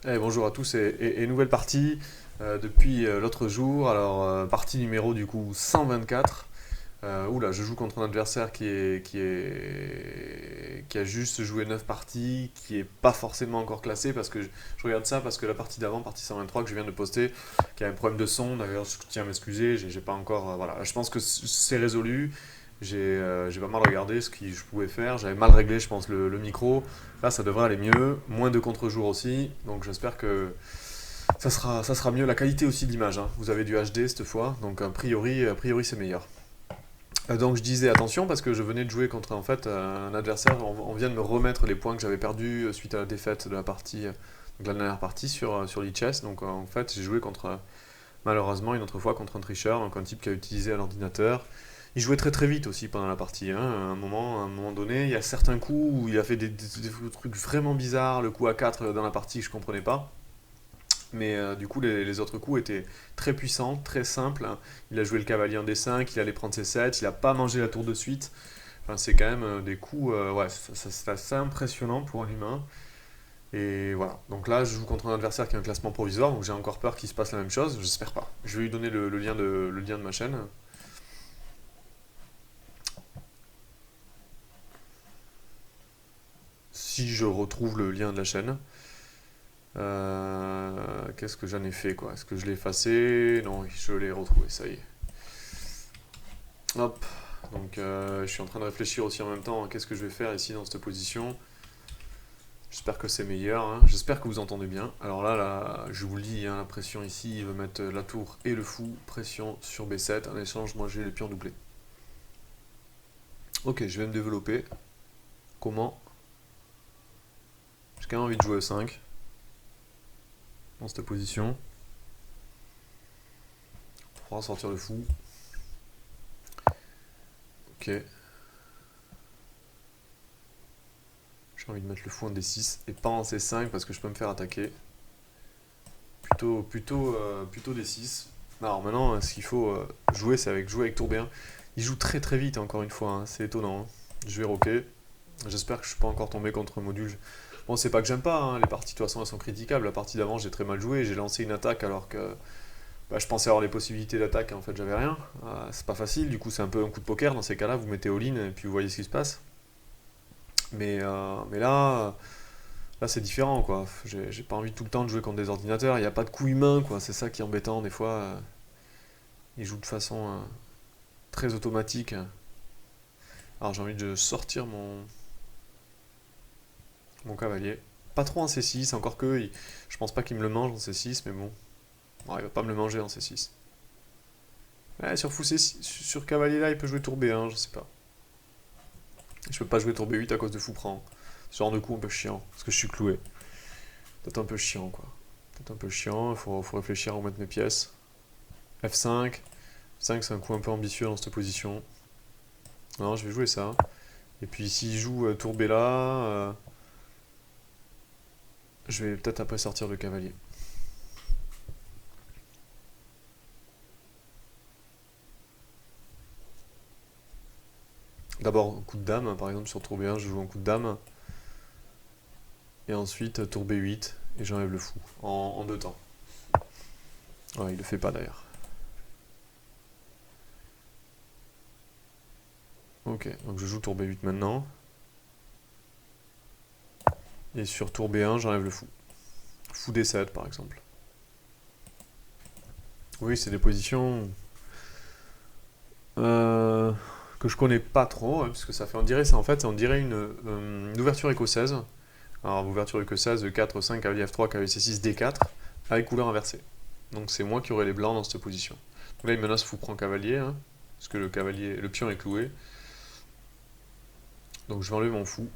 Bonjour à tous et nouvelle partie depuis l'autre jour. Alors partie numéro du coup 124. Oula, je joue contre un adversaire qui a juste joué 9 parties, qui est pas forcément encore classé parce que je regarde ça parce que la partie d'avant, partie 123 que je viens de poster, qui a un problème de son. D'ailleurs, je tiens à m'excuser, j'ai pas encore. Voilà, je pense que c'est résolu. J'ai pas mal regardé ce que je pouvais faire. J'avais mal réglé, je pense, le micro. Là, ça devrait aller mieux. Moins de contre-jours aussi. Donc, j'espère que ça sera mieux. La qualité aussi de l'image, hein. Vous avez du HD cette fois. Donc, a priori c'est meilleur. Donc, je disais attention parce que je venais de jouer contre en fait un adversaire. On vient de me remettre les points que j'avais perdus suite à la défaite de la partie, de la dernière partie sur l'e-chess. Donc, en fait, j'ai joué contre, malheureusement, une autre fois contre un tricheur. Donc, un type qui a utilisé un ordinateur. Il jouait très très vite aussi pendant la partie, hein. À un moment donné, il y a certains coups où il a fait des trucs vraiment bizarres. Le coup à 4 dans la partie, je comprenais pas. Mais du coup, les autres coups étaient très puissants, très simples, hein. Il a joué le cavalier en D5, il allait prendre ses 7, il a pas mangé la tour de suite. Enfin, c'est quand même des coups, ouais, c'est assez impressionnant pour un humain. Et voilà. Donc là, je joue contre un adversaire qui a un classement provisoire, donc j'ai encore peur qu'il se passe la même chose. J'espère pas. Je vais lui donner le lien de ma chaîne. Si je retrouve le lien de la chaîne. Qu'est-ce que j'en ai fait, quoi? Est-ce que je l'ai effacé? Non, je l'ai retrouvé, ça y est. Hop. Donc je suis en train de réfléchir aussi en même temps à qu'est-ce que je vais faire ici dans cette position. J'espère que c'est meilleur, hein. J'espère que vous entendez bien. Alors là, je vous lis, hein, la pression ici, il veut mettre la tour et le fou. Pression sur B7. En échange, moi j'ai les pions doublés. Ok, je vais me développer. Comment? J'ai quand même envie de jouer E5 dans cette position. Pour sortir le fou. Ok. J'ai envie de mettre le fou en D6 et pas en C5 parce que je peux me faire attaquer. Plutôt D6. Alors maintenant, ce qu'il faut jouer, c'est jouer avec tour B1. Il joue très très vite, encore une fois, hein. C'est étonnant, hein. Je vais rocker. J'espère que je suis pas encore tombé contre un module. Bon, c'est pas que j'aime pas, hein. Les parties de toute façon elles sont critiquables. La partie d'avant, j'ai très mal joué. J'ai lancé une attaque alors que je pensais avoir les possibilités d'attaque et en fait j'avais rien. C'est pas facile, du coup c'est un peu un coup de poker. Dans ces cas-là, vous mettez all-in et puis vous voyez ce qui se passe. Mais là, c'est différent, quoi. J'ai pas envie tout le temps de jouer contre des ordinateurs. Il n'y a pas de coup humain, quoi. C'est ça qui est embêtant, des fois. Ils jouent de façon très automatique. Alors, j'ai envie de sortir mon cavalier. Pas trop en C6, encore que je pense pas qu'il me le mange en C6, mais bon. Non, il va pas me le manger en C6. Ouais, sur fou C6, sur cavalier là, il peut jouer tour B1, je sais pas. Je peux pas jouer tour B8 à cause de fou prend. Ce genre de coup un peu chiant, parce que je suis cloué. Peut-être un peu chiant, quoi. Peut-être un peu chiant, il faut réfléchir à remettre mes pièces. F5. F5, c'est un coup un peu ambitieux dans cette position. Non, je vais jouer ça. Et puis s'il joue tour B là, je vais peut-être après sortir le cavalier. D'abord, un coup de dame, par exemple sur tour B1, je joue un coup de dame. Et ensuite, tour B8, et j'enlève le fou, en deux temps. Ouais, il le fait pas d'ailleurs. Ok, donc je joue tour B8 maintenant. Et sur tour B1, j'enlève le fou. Fou D7 par exemple. Oui, c'est des positions euh, que je connais pas trop, hein, puisque ça fait, on dirait une ouverture écossaise. Alors, ouverture écossaise de 4, 5, cavalier F3, cavalier C6, D4, avec couleur inversée. Donc c'est moi qui aurai les blancs dans cette position. Donc là, il menace fou prend cavalier, hein, parce que le pion est cloué. Donc je vais enlever mon fou.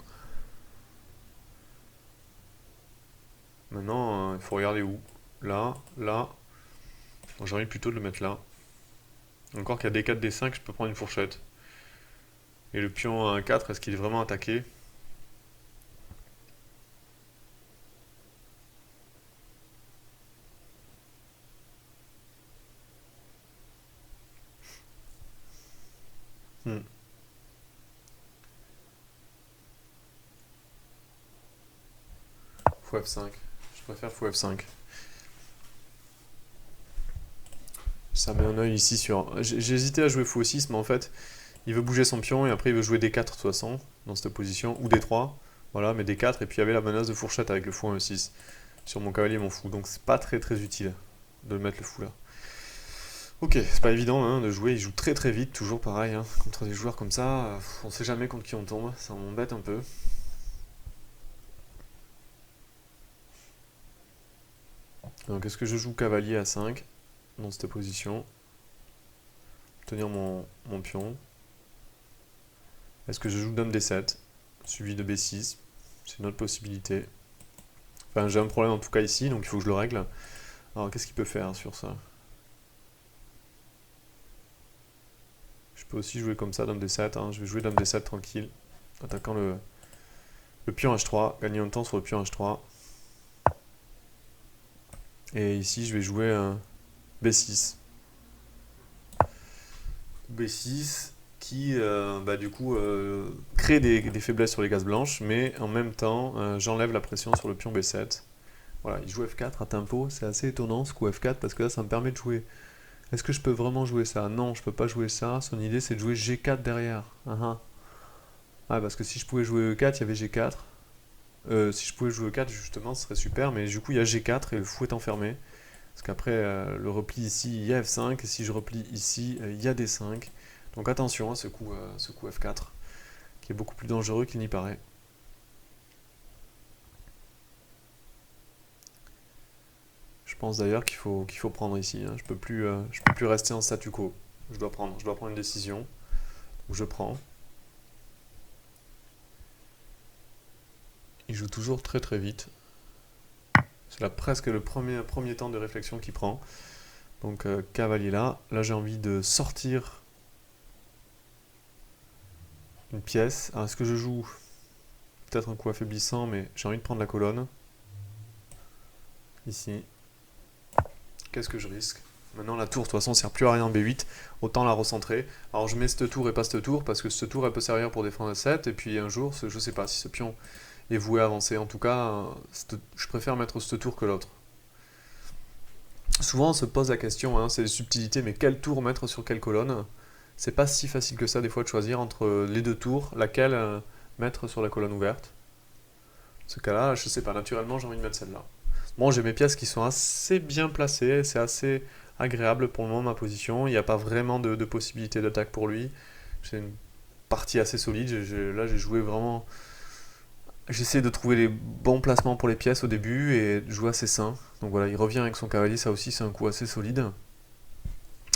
Maintenant, il faut regarder où. Là, là. Donc j'ai envie plutôt de le mettre là. Encore qu'il y a D4, D5, je peux prendre une fourchette. Et le pion à 1-4, est-ce qu'il est vraiment attaqué? Hmm. Fou F5. Je préfère fou F5. Ça met un œil ici sur... J'ai hésité à jouer fou E6, mais en fait, il veut bouger son pion et après il veut jouer D4 de toute façon, dans cette position, ou D3. Voilà, mais D4, et puis il y avait la menace de fourchette avec le fou en E6 sur mon cavalier et mon fou, donc c'est pas très utile de mettre le fou là. Ok, c'est pas évident hein, de jouer, il joue très vite, toujours pareil, hein, contre des joueurs comme ça, on sait jamais contre qui on tombe, ça m'embête un peu. Donc est-ce que je joue cavalier à 5 dans cette position, tenir mon pion? Est-ce que je joue dame D7, suivi de B6? C'est une autre possibilité. Enfin, j'ai un problème en tout cas ici, donc il faut que je le règle. Alors, qu'est-ce qu'il peut faire sur ça? Je peux aussi jouer comme ça, dame D7. Hein. Je vais jouer dame D7 tranquille, attaquant le pion H3, gagner un temps sur le pion H3. Et ici, je vais jouer un B6. B6 qui, du coup, crée des faiblesses sur les cases blanches, mais en même temps, j'enlève la pression sur le pion B7. Voilà, il joue F4 à tempo, c'est assez étonnant ce coup F4, parce que là, ça me permet de jouer. Est-ce que je peux vraiment jouer ça? Non, je peux pas jouer ça. Son idée, c'est de jouer G4 derrière. Ah, parce que si je pouvais jouer E4, il y avait G4. Si je pouvais jouer E4, justement, ce serait super, mais du coup, il y a G4 et le fou est enfermé. Parce qu'après, le repli ici, il y a F5, et si je replie ici, il y a D5. Donc attention à ce coup F4, qui est beaucoup plus dangereux qu'il n'y paraît. Je pense d'ailleurs qu'il faut prendre ici. Hein. Je peux plus rester en statu quo. Je dois prendre une décision. Donc je prends. Il joue toujours très vite. C'est là presque le premier temps de réflexion qu'il prend. Donc cavalier là. Là j'ai envie de sortir une pièce. Alors est-ce que je joue peut-être un coup affaiblissant, mais j'ai envie de prendre la colonne. Ici. Qu'est-ce que je risque? Maintenant la tour de toute façon sert plus à rien en B8, autant la recentrer. Alors je mets cette tour et pas cette tour, parce que cette tour elle peut servir pour défendre A7, et puis un jour, je sais pas si ce pion est voué à avancer. En tout cas, je préfère mettre cette tour que l'autre. Souvent on se pose la question, hein, c'est des subtilités, mais quelle tour mettre sur quelle colonne? C'est pas si facile que ça des fois de choisir entre les deux tours, laquelle mettre sur la colonne ouverte. Dans ce cas-là, je sais pas, naturellement j'ai envie de mettre celle-là. Bon, j'ai mes pièces qui sont assez bien placées, c'est assez agréable pour le moment ma position, il n'y a pas vraiment de possibilité d'attaque pour lui. J'ai une partie assez solide, là j'ai joué vraiment... J'essaie de trouver les bons placements pour les pièces au début et de jouer assez sain. Donc voilà, il revient avec son cavalier, ça aussi c'est un coup assez solide,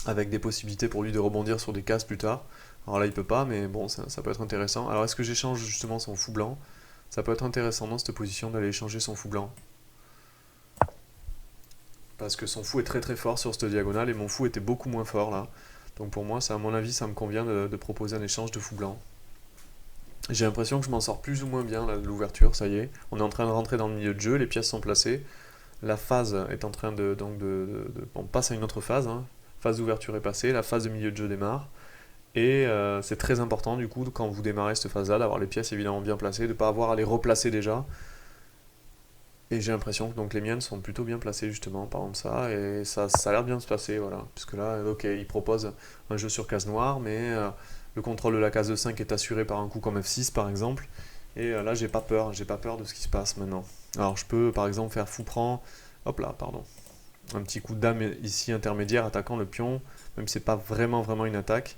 avec des possibilités pour lui de rebondir sur des cases plus tard. Alors là il peut pas, mais bon, ça peut être intéressant. Alors est-ce que j'échange justement son fou blanc? Ça peut être intéressant dans cette position d'aller échanger son fou blanc. Parce que son fou est très fort sur cette diagonale et mon fou était beaucoup moins fort là. Donc pour moi, à mon avis, ça me convient de proposer un échange de fou blanc. J'ai l'impression que je m'en sors plus ou moins bien là, de l'ouverture, ça y est. On est en train de rentrer dans le milieu de jeu, les pièces sont placées. La phase est en train on passe à une autre phase. Hein. Phase d'ouverture est passée, la phase de milieu de jeu démarre. Et c'est très important du coup, quand vous démarrez cette phase-là, d'avoir les pièces évidemment bien placées, de ne pas avoir à les replacer déjà. Et j'ai l'impression que donc les miennes sont plutôt bien placées justement, par exemple ça, et ça a l'air bien de se passer, voilà. Puisque là, ok, il propose un jeu sur case noire, mais le contrôle de la case de 5 est assuré par un coup comme F6 par exemple, et là j'ai pas peur de ce qui se passe maintenant. Alors je peux par exemple faire fou prend, hop là, pardon, un petit coup de dame ici intermédiaire attaquant le pion, même si c'est pas vraiment une attaque,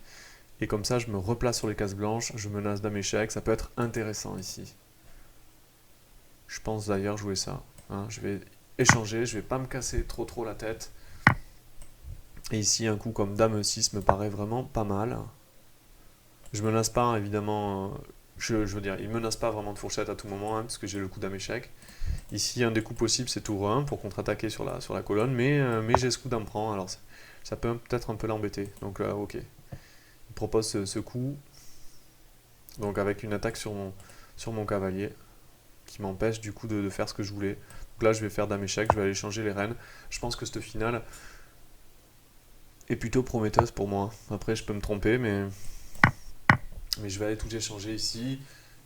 et comme ça je me replace sur les cases blanches, je menace dame échec, ça peut être intéressant ici. Je pense d'ailleurs jouer ça. Hein. Je vais échanger, je vais pas me casser trop la tête. Et ici, un coup comme dame E6 me paraît vraiment pas mal. Je menace pas, hein, évidemment. Je veux dire, il menace pas vraiment de fourchette à tout moment, hein, parce que j'ai le coup dame échec. Ici, un des coups possibles, c'est tour 1 pour contre-attaquer sur la colonne, mais j'ai ce coup dame prend, alors ça peut peut-être un peu l'embêter. Donc là, ok. Il propose ce coup. Donc avec une attaque sur mon cavalier, qui m'empêche du coup de faire ce que je voulais. Donc là je vais faire dame échec, je vais aller changer les reines. Je pense que cette finale est plutôt prometteuse pour moi. Après je peux me tromper, mais je vais aller tout échanger ici.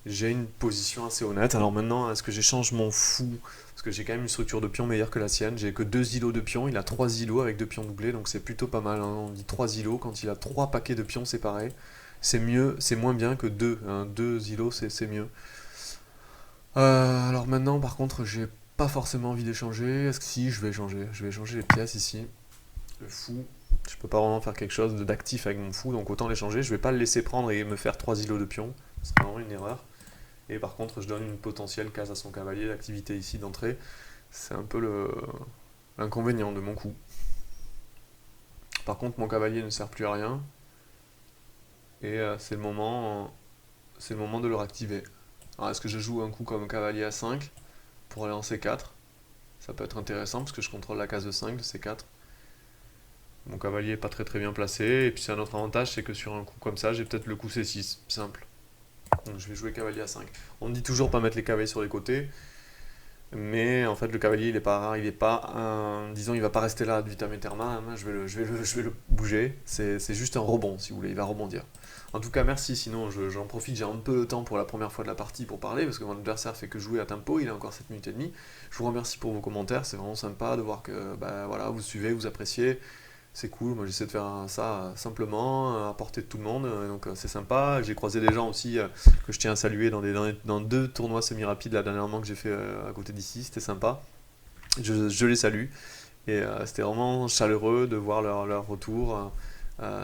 j'ai une position assez honnête. Alors maintenant, est-ce que j'échange mon fou? Parce que j'ai quand même une structure de pion meilleure que la sienne. J'ai que 2 îlots de pions, il a 3 îlots avec 2 pions doublés, donc c'est plutôt pas mal, hein. On dit 3 îlots quand il a 3 paquets de pions séparés. C'est mieux, c'est moins bien que 2, hein. 2 îlots, c'est mieux. Alors maintenant, par contre, j'ai pas forcément envie d'échanger. Est-ce que si, je vais échanger. Je vais échanger les pièces ici. Le fou, je peux pas vraiment faire quelque chose d'actif avec mon fou, donc autant l'échanger. Je vais pas le laisser prendre et me faire 3 îlots de pions. C'est vraiment une erreur. Et par contre, je donne une potentielle case à son cavalier. L'activité ici d'entrée, c'est un peu l'inconvénient de mon coup. Par contre, mon cavalier ne sert plus à rien. Et c'est le moment de le réactiver. Alors, est-ce que je joue un coup comme cavalier à 5 pour aller en C4? Ça peut être intéressant parce que je contrôle la case de 5 de C4. Mon cavalier est pas très bien placé. Et puis c'est un autre avantage, c'est que sur un coup comme ça, j'ai peut-être le coup C6, simple. Donc je vais jouer cavalier à 5. On me dit toujours pas mettre les cavaliers sur les côtés. Mais en fait, le cavalier, il est pas rare, il est pas disons, il va pas rester là ad vitam aeternam, hein. Je vais le bouger. C'est juste un rebond, si vous voulez, il va rebondir. En tout cas, merci. Sinon, j'en profite, j'ai un peu de temps pour la première fois de la partie pour parler, parce que mon adversaire fait que jouer à tempo, il a encore 7 minutes et demie. Je vous remercie pour vos commentaires, c'est vraiment sympa de voir que bah, voilà, vous suivez, vous appréciez. C'est cool, moi j'essaie de faire ça simplement, à portée de tout le monde, donc c'est sympa. J'ai croisé des gens aussi que je tiens à saluer dans 2 tournois semi-rapides là, dernièrement que j'ai fait à côté d'ici, c'était sympa. Je les salue et c'était vraiment chaleureux de voir leur retour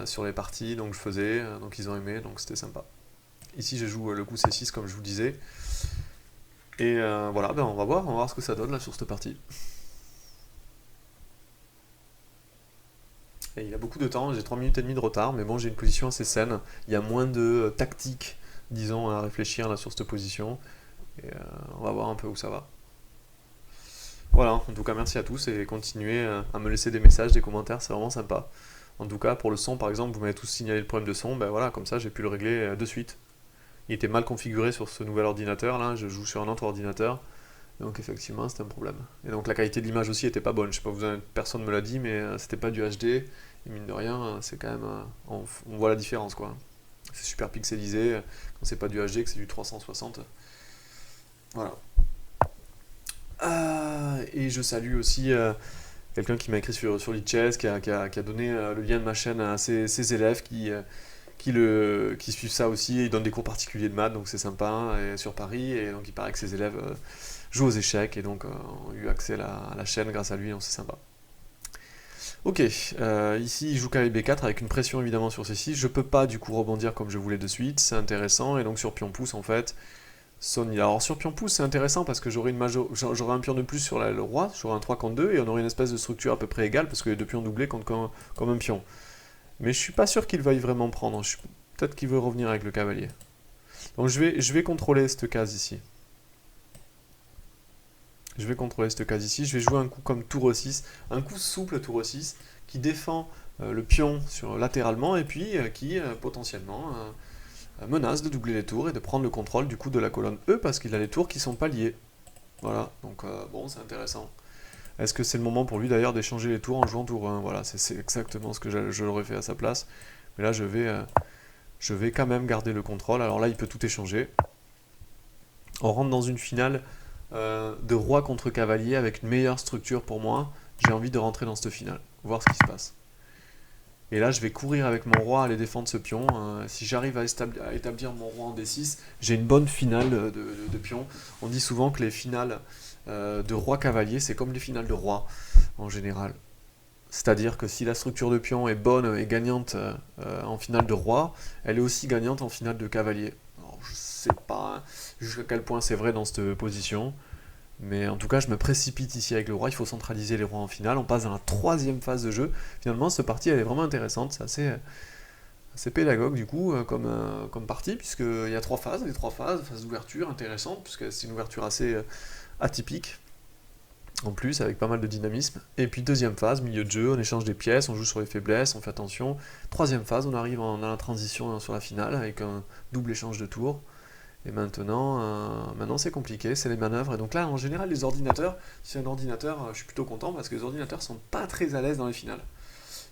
sur les parties donc je faisais, donc ils ont aimé, donc c'était sympa. Ici je joue le coup C6 comme je vous disais et voilà, ben, on va voir ce que ça donne là sur cette partie. Et il a beaucoup de temps, j'ai 3 minutes et demie de retard, mais bon, j'ai une position assez saine. Il y a moins de tactique, disons, à réfléchir là sur cette position. Et on va voir un peu où ça va. Voilà, en tout cas, merci à tous et continuez à me laisser des messages, des commentaires, c'est vraiment sympa. En tout cas, pour le son, par exemple, vous m'avez tous signalé le problème de son, ben voilà, comme ça j'ai pu le régler de suite. Il était mal configuré sur ce nouvel ordinateur, là, je joue sur un autre ordinateur, donc effectivement c'était un problème. Et donc la qualité de l'image aussi était pas bonne, je sais pas, personne me l'a dit, mais c'était pas du HD, et mine de rien, c'est quand même, on voit la différence quoi. C'est super pixelisé, quand c'est pas du HD, que c'est du 360. Voilà. Et je salue aussi quelqu'un qui m'a écrit sur Lichess, qui a donné le lien de ma chaîne à ses élèves qui suivent ça aussi. Ils donnent des cours particuliers de maths, donc c'est sympa, sur Paris. Et donc il paraît que ses élèves jouent aux échecs et donc ont eu accès à la chaîne grâce à lui, donc c'est sympa. Ok, ici il joue cavalier B4 avec une pression évidemment sur C6. Je peux pas du coup rebondir comme je voulais de suite, c'est intéressant. Et donc sur pion pouce en fait, alors sur pion pouce c'est intéressant parce que j'aurai un pion de plus sur le roi, j'aurai un 3 contre 2 et on aurait une espèce de structure à peu près égale parce que les 2 pions doublés comptent comme un pion. Mais je suis pas sûr qu'il veuille vraiment prendre, peut-être qu'il veut revenir avec le cavalier. Donc je vais contrôler cette case ici. Je vais jouer un coup comme tour E6, un coup souple tour E6 qui défend le pion latéralement et puis qui potentiellement menace de doubler les tours et de prendre le contrôle du coup de la colonne E parce qu'il a les tours qui sont pas liés. Voilà, donc bon, c'est intéressant. Est-ce que c'est le moment pour lui d'ailleurs d'échanger les tours en jouant tour 1? Voilà, c'est exactement ce que je l'aurais fait à sa place. Mais là, je vais quand même garder le contrôle. Alors là, il peut tout échanger. On rentre dans une finale de roi contre cavalier avec une meilleure structure pour moi. J'ai envie de rentrer dans cette finale, voir ce qui se passe. Et là, je vais courir avec mon roi à aller défendre ce pion. Si j'arrive à établir mon roi en D6, j'ai une bonne finale de pion. On dit souvent que les finales de roi-cavalier, c'est comme les finales de roi, en général. C'est-à-dire que si la structure de pion est bonne et gagnante en finale de roi, elle est aussi gagnante en finale de cavalier. Alors, je sais pas jusqu'à quel point c'est vrai dans cette position. Mais en tout cas, je me précipite ici avec le roi, il faut centraliser les rois en finale. On passe dans la 3e phase de jeu. Finalement, cette partie, elle est vraiment intéressante. C'est assez pédagogue, du coup, comme partie, puisqu'il y a 3 phases. Les 3 phases, phase d'ouverture, intéressante, puisque c'est une ouverture assez atypique, en plus, avec pas mal de dynamisme. Et puis, 2e phase, milieu de jeu, on échange des pièces, on joue sur les faiblesses, on fait attention. 3e phase, on arrive dans la transition sur la finale, avec un double échange de tours. Et maintenant c'est compliqué, c'est les manœuvres. Et donc là, en général, les ordinateurs, si c'est un ordinateur, je suis plutôt content parce que les ordinateurs sont pas très à l'aise dans les finales.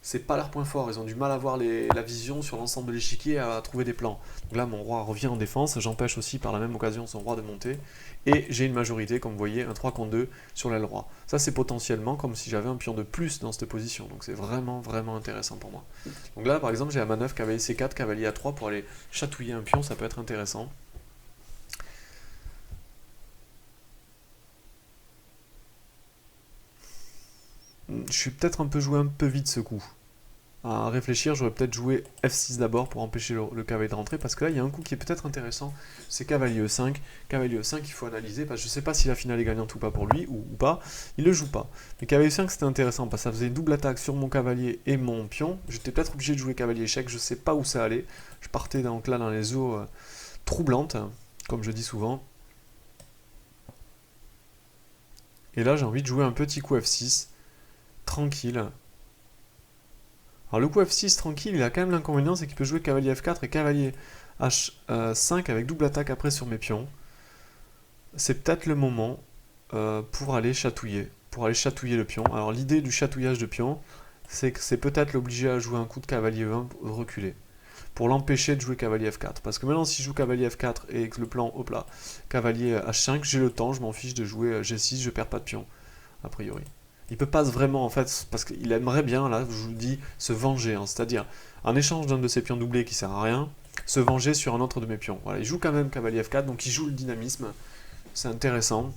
c'est pas leur point fort. Ils ont du mal à voir la vision sur l'ensemble de l'échiquier, à trouver des plans. Donc là, mon roi revient en défense. J'empêche aussi par la même occasion son roi de monter. Et j'ai une majorité, comme vous voyez, un 3 contre 2 sur l'aile roi. Ça, c'est potentiellement comme si j'avais un pion de plus dans cette position. Donc c'est vraiment, vraiment intéressant pour moi. Donc là, par exemple, j'ai la manœuvre cavalier C4, cavalier A3 pour aller chatouiller un pion. Ça peut être intéressant. Je suis peut-être un peu joué un peu vite ce coup. À réfléchir, j'aurais peut-être joué F6 d'abord pour empêcher le cavalier de rentrer, parce que là, il y a un coup qui est peut-être intéressant, c'est cavalier E5. Cavalier E5, il faut analyser, parce que je ne sais pas si la finale est gagnante ou pas pour lui, ou pas. Il ne le joue pas. Mais cavalier E5, c'était intéressant, parce que ça faisait une double attaque sur mon cavalier et mon pion. J'étais peut-être obligé de jouer cavalier échec, je ne sais pas où ça allait. Je partais donc là dans les eaux troublantes, comme je dis souvent. Et là, j'ai envie de jouer un petit coup F6, tranquille. Alors le coup F6 tranquille, il a quand même l'inconvénient, c'est qu'il peut jouer cavalier F4 et cavalier H5 avec double attaque après sur mes pions. C'est peut-être le moment pour aller chatouiller le pion. Alors l'idée du chatouillage de pion, c'est que c'est peut-être l'obliger à jouer un coup de cavalier E1 reculé, pour l'empêcher de jouer cavalier F4. Parce que maintenant, si je joue cavalier F4 et que le plan, hop là, cavalier H5, j'ai le temps, je m'en fiche de jouer G6, je perds pas de pion, a priori. Il peut pas vraiment, en fait, parce qu'il aimerait bien, là, je vous dis, se venger, hein, c'est-à-dire, en échange d'un de ses pions doublés qui sert à rien, se venger sur un autre de mes pions. Voilà, il joue quand même cavalier F4, donc il joue le dynamisme, c'est intéressant.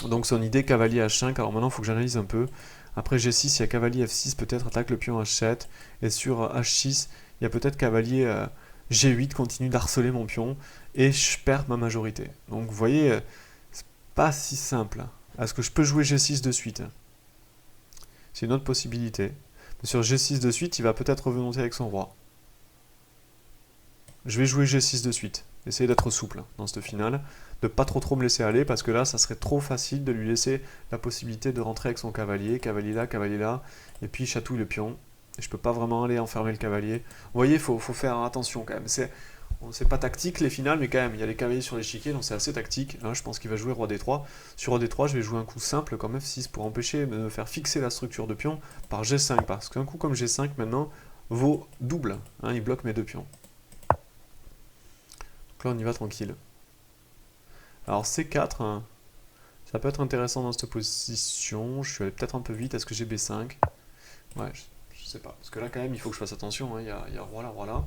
Donc son idée, cavalier H5, alors maintenant il faut que j'analyse un peu. Après G6, il y a cavalier F6, peut-être attaque le pion H7, et sur H6, il y a peut-être cavalier G8, continue d'harceler mon pion, et je perds ma majorité. Donc vous voyez, c'est pas si simple. Est-ce que je peux jouer G6 de suite? C'est une autre possibilité. Mais sur G6 de suite, il va peut-être remonter avec son roi. Je vais jouer G6 de suite. Essayer d'être souple dans cette finale. De pas trop me laisser aller, parce que là, ça serait trop facile de lui laisser la possibilité de rentrer avec son cavalier. Cavalier là, et puis il chatouille le pion. Et je peux pas vraiment aller enfermer le cavalier. Vous voyez, il faut faire attention quand même. C'est pas tactique les finales, mais quand même, il y a les cavaliers sur l'échiquier, donc c'est assez tactique. Là, je pense qu'il va jouer roi D3. Sur roi D3, je vais jouer un coup simple comme F6 pour empêcher de me faire fixer la structure de pion par G5, parce qu'un coup comme G5 maintenant vaut double. Hein, il bloque mes deux pions. Donc là, on y va tranquille. Alors C4, hein, ça peut être intéressant dans cette position. Je suis allé peut-être un peu vite. Est-ce que j'ai B5? Ouais, je sais pas. Parce que là, quand même, il faut que je fasse attention. Hein. Il y a roi là, roi là.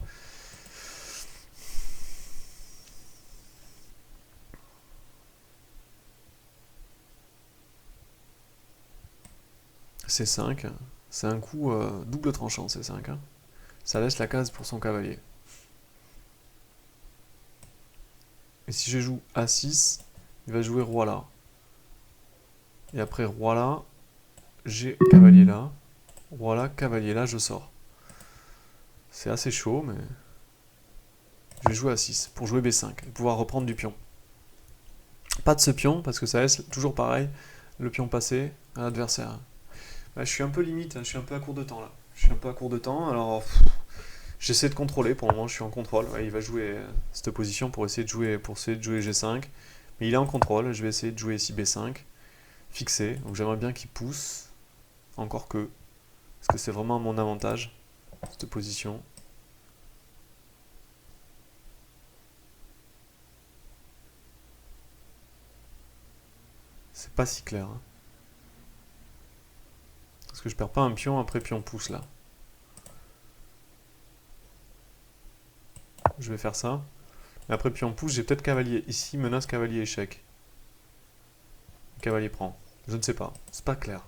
C5, c'est un coup double tranchant C5. Hein. Ça laisse la case pour son cavalier. Et si je joue A6, il va jouer roi là. Et après roi là, j'ai cavalier là. Roi là, cavalier là, je sors. C'est assez chaud, mais... Je vais jouer A6 pour jouer B5 et pouvoir reprendre du pion. Pas de ce pion, parce que ça laisse toujours pareil, le pion passé à l'adversaire. Là, je suis un peu limite, hein, je suis un peu à court de temps là. Je suis un peu à court de temps, alors j'essaie de contrôler, pour le moment je suis en contrôle. Ouais, il va jouer cette position pour essayer de jouer G5. Mais il est en contrôle, je vais essayer de jouer ici B5, fixé. Donc j'aimerais bien qu'il pousse, encore que. Parce que c'est vraiment à mon avantage, cette position. C'est pas si clair. Hein. Parce que je perds pas un pion après pion pousse là. Je vais faire ça. Et après pion pousse, j'ai peut-être cavalier. Ici, menace cavalier échec. Cavalier prend. Je ne sais pas. C'est pas clair.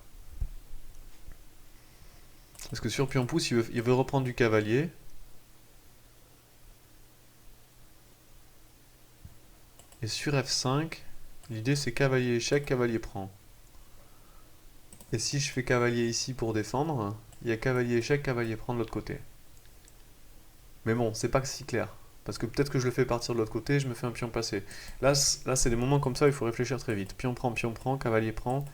Parce que sur pion pousse, il veut reprendre du cavalier. Et sur F5, l'idée c'est cavalier échec, cavalier prend. Et si je fais cavalier ici pour défendre, il y a cavalier échec, cavalier prend de l'autre côté. Mais bon, c'est pas si clair. Parce que peut-être que je le fais partir de l'autre côté, je me fais un pion passé. Là c'est des moments comme ça, il faut réfléchir très vite. Pion prend, cavalier prend.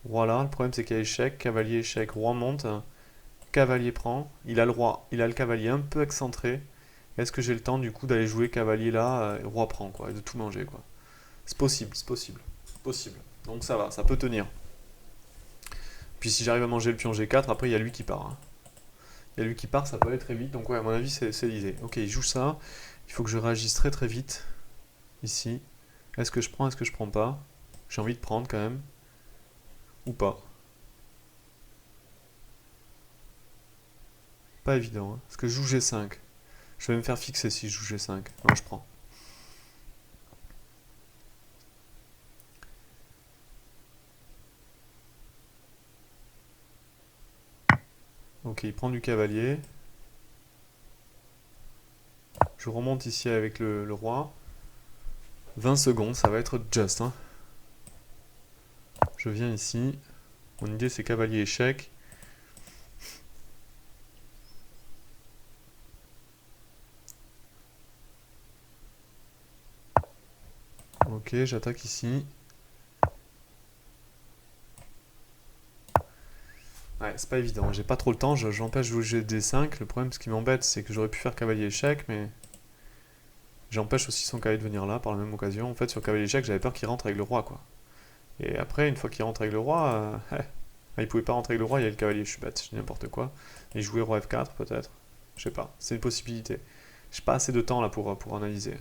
Roi là, le problème c'est qu'il y a échec, cavalier échec, roi monte. Cavalier prend. Il a le roi, il a le cavalier un peu excentré. Est-ce que j'ai le temps du coup d'aller jouer cavalier là, roi prend quoi, et de tout manger quoi. C'est possible, c'est possible. Possible. Donc ça va, ça peut tenir. Puis si j'arrive à manger le pion G4, après il y a lui qui part. Hein. Il y a lui qui part, ça peut aller très vite. Donc ouais, à mon avis, c'est l'idée. Ok, il joue ça. Il faut que je réagisse très très vite. Ici. Est-ce que je prends, est-ce que je prends pas? J'ai envie de prendre quand même. Ou pas. Pas évident. Hein. Est-ce que je joue G5? Je vais me faire fixer si je joue G5. Non, je prends. Ok, il prend du cavalier. Je remonte ici avec le roi. 20 secondes, ça va être just. Hein. Je viens ici. Mon idée c'est cavalier échec. Ok, j'attaque ici. Ouais, c'est pas évident, j'ai pas trop le temps, j'empêche de jouer D5. Le problème, ce qui m'embête, c'est que j'aurais pu faire cavalier échec, mais j'empêche aussi son cavalier de venir là par la même occasion. En fait, sur cavalier échec, j'avais peur qu'il rentre avec le roi, quoi. Et après, une fois qu'il rentre avec le roi, il pouvait pas rentrer avec le roi, il y a le cavalier, je suis bête, je dis n'importe quoi. Et jouer roi F4, peut-être. Je sais pas, c'est une possibilité. J'ai pas assez de temps là pour analyser.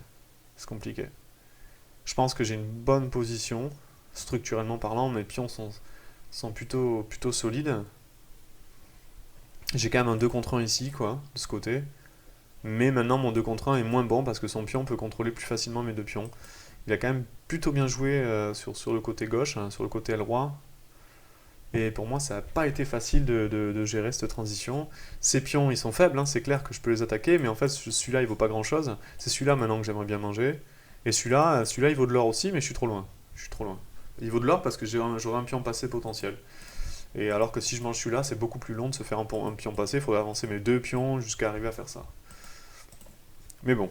C'est compliqué. Je pense que j'ai une bonne position, structurellement parlant, mes pions sont plutôt solides. J'ai quand même un 2 contre 1 ici, quoi, de ce côté. Mais maintenant, mon 2 contre 1 est moins bon parce que son pion peut contrôler plus facilement mes deux pions. Il a quand même plutôt bien joué sur le côté gauche, hein, sur le côté L-Roi. Et pour moi, ça n'a pas été facile de gérer cette transition. Ces pions, ils sont faibles, hein, c'est clair que je peux les attaquer, mais en fait, celui-là, il vaut pas grand-chose. C'est celui-là maintenant que j'aimerais bien manger. Et celui-là, il vaut de l'or aussi, mais je suis trop loin. Je suis trop loin. Il vaut de l'or parce que j'aurai un pion passé potentiel. Et alors que si je mange celui-là, c'est beaucoup plus long de se faire un pion passé. Il faudrait avancer mes deux pions jusqu'à arriver à faire ça. Mais bon,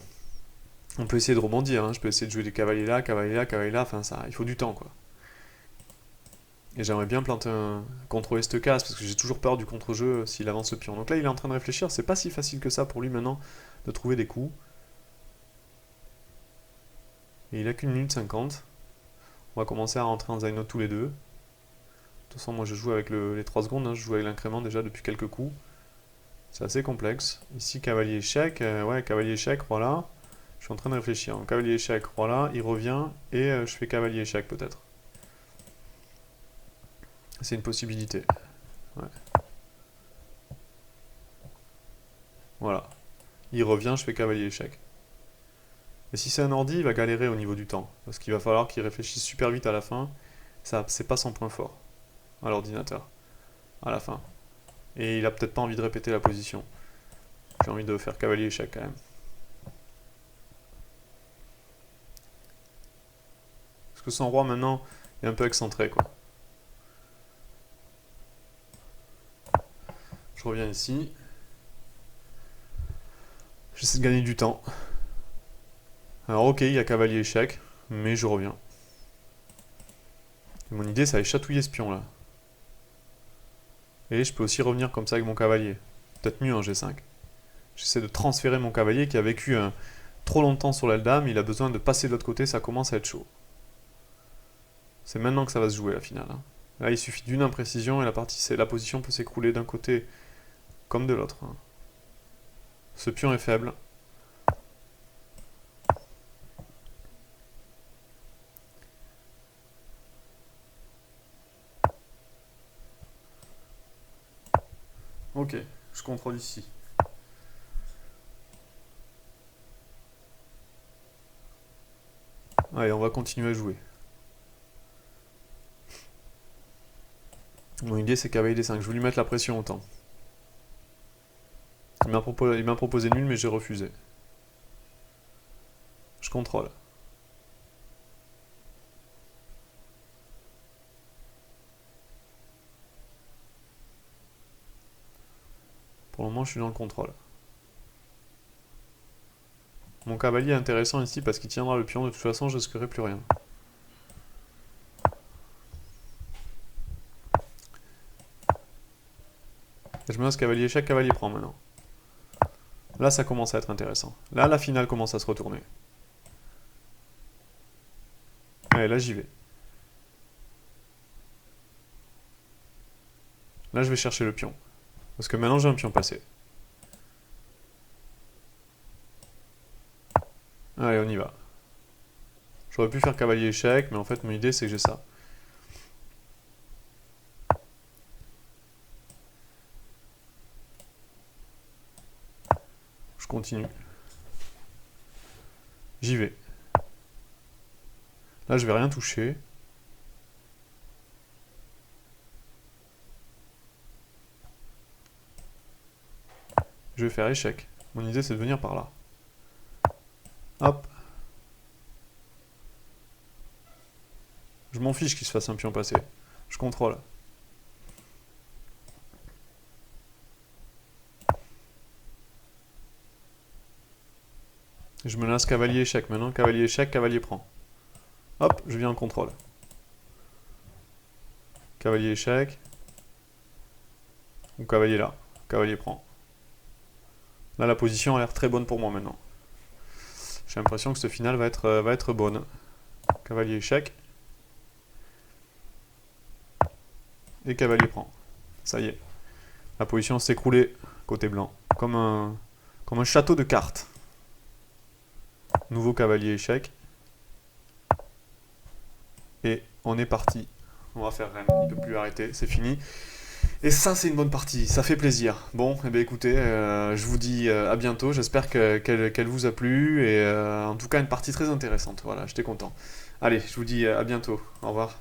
on peut essayer de rebondir. Hein. Je peux essayer de jouer des cavaliers là, cavaliers là, cavaliers là. Enfin, ça, il faut du temps, quoi. Et j'aimerais bien contrôler cette case parce que j'ai toujours peur du contre-jeu s'il avance le pion. Donc là, il est en train de réfléchir. C'est pas si facile que ça pour lui maintenant de trouver des coups. Et il a qu'une minute 50. On va commencer à rentrer en Zaino tous les deux. De toute façon, moi je joue avec les 3 secondes. Hein. Je joue avec l'incrément déjà depuis quelques coups. C'est assez complexe. Ici, cavalier échec. Ouais, cavalier échec, roi là. Je suis en train de réfléchir. Donc, cavalier échec, roi là. Il revient et je fais cavalier échec peut-être. C'est une possibilité. Ouais. Voilà. Il revient, je fais cavalier échec. Et si c'est un ordi, il va galérer au niveau du temps. Parce qu'il va falloir qu'il réfléchisse super vite à la fin. Ça, c'est pas son point fort à l'ordinateur. À la fin. Et il a peut-être pas envie de répéter la position. J'ai envie de faire cavalier échec quand même. Parce que son roi maintenant est un peu excentré quoi. Je reviens ici. J'essaie de gagner du temps. Alors ok, il y a cavalier échec, mais je reviens. Et mon idée, c'est d'aller chatouiller ce pion là. Et je peux aussi revenir comme ça avec mon cavalier. Peut-être mieux en G5. J'essaie de transférer mon cavalier qui a vécu trop longtemps sur l'aile dame. Il a besoin de passer de l'autre côté, ça commence à être chaud. C'est maintenant que ça va se jouer la finale. Hein. Là, il suffit d'une imprécision et la position peut s'écrouler d'un côté comme de l'autre. Hein. Ce pion est faible. Ok, je contrôle ici. Allez, on va continuer à jouer. Mon idée, c'est cavalier D5. Je voulais lui mettre la pression autant. Il m'a proposé nul, mais j'ai refusé. Je contrôle. Pour le moment, je suis dans le contrôle. Mon cavalier est intéressant ici parce qu'il tiendra le pion. De toute façon, je risquerai plus rien. Et je me lance cavalier échec, cavalier prend maintenant. Là, ça commence à être intéressant. Là, la finale commence à se retourner. Allez, là, j'y vais. Là, je vais chercher le pion. Parce que maintenant, j'ai un pion passé. Allez, on y va. J'aurais pu faire cavalier échec, mais en fait, mon idée, c'est que j'ai ça. Je continue. J'y vais. Là, je vais rien toucher. Je vais faire échec. Mon idée, c'est de venir par là. Hop. Je m'en fiche qu'il se fasse un pion passé. Je contrôle. Je me lance cavalier échec. Maintenant, cavalier échec, cavalier prend. Hop, je viens en contrôle. Cavalier échec. Ou cavalier là. Cavalier prend. Là, la position a l'air très bonne pour moi maintenant. J'ai l'impression que ce final va être bonne. Cavalier échec. Et cavalier prend. Ça y est. La position s'est écroulée côté blanc. Comme un château de cartes. Nouveau cavalier échec. Et on est parti. On va faire reine. Il ne peut plus arrêter. C'est fini. Et ça, c'est une bonne partie. Ça fait plaisir. Bon, eh bien, écoutez, je vous dis à bientôt. J'espère qu'elle vous a plu. Et en tout cas, une partie très intéressante. Voilà, j'étais content. Allez, je vous dis à bientôt. Au revoir.